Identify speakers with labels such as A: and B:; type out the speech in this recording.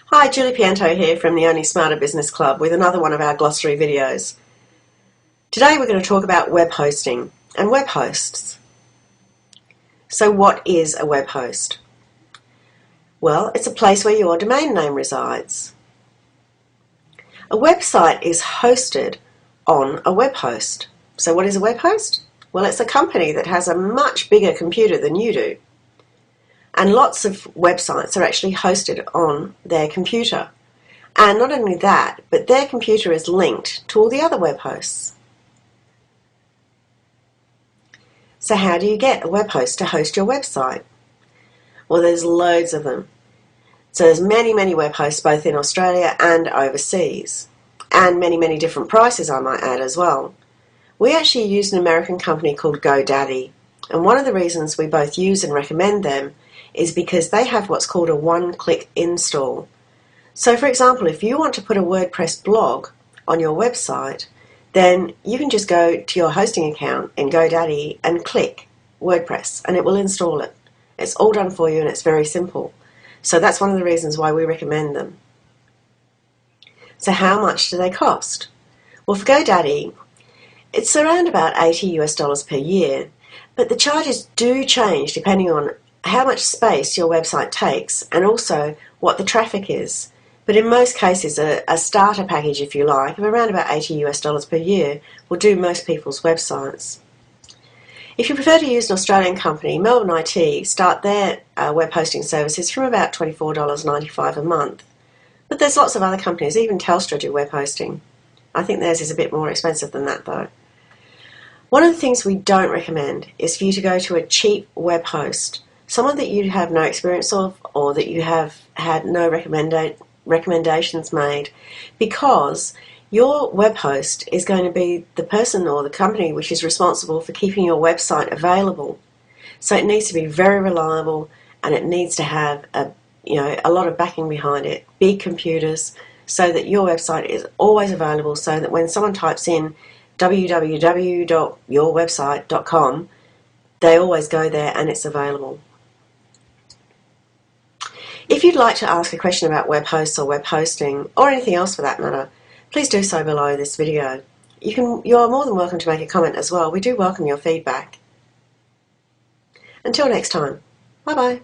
A: Hi, Julie Pianto here from the Only Smarter Business Club with another one of our glossary videos. Today we're going to talk about web hosting and web hosts. So what is a web host? Well, it's a place where your domain name resides. A website is hosted on a web host. So what is a web host? Well, it's a company that has a much bigger computer than you do. And lots of websites are actually hosted on their computer. And not only that, but their computer is linked to all the other web hosts. So how do you get a web host to host your website? Well, there's loads of them. So there's many web hosts both in Australia and overseas. And many different prices, I might add, as well. We actually use an American company called GoDaddy. And one of the reasons we both use and recommend them is because they have what's called a one-click install. So for example, if you want to put a WordPress blog on your website, then you can just go to your hosting account in GoDaddy and click WordPress and it will install it. It's all done for you and it's very simple. So that's one of the reasons why we recommend them. So how much do they cost? Well, for GoDaddy, it's around about $80 per year, but the charges do change depending on how much space your website takes and also what the traffic is. But in most cases, a starter package, if you like, of around about $80 per year will do most people's websites. If you prefer to use an Australian company, Melbourne IT start their web hosting services from about $24.95 a month. But there's lots of other companies, even Telstra do web hosting. I think theirs is a bit more expensive than that though. One of the things we don't recommend is for you to go to a cheap web host, someone that you have no experience of or that you have had no recommendations made, because your web host is going to be the person or the company which is responsible for keeping your website available. So it needs to be very reliable and it needs to have a lot of backing behind it, big computers, so that your website is always available, so that when someone types in www.yourwebsite.com, they always go there and it's available. If you'd like to ask a question about web hosts or web hosting, or anything else for that matter, please do so below this video. You are more than welcome to make a comment as well. We do welcome your feedback. Until next time, bye bye.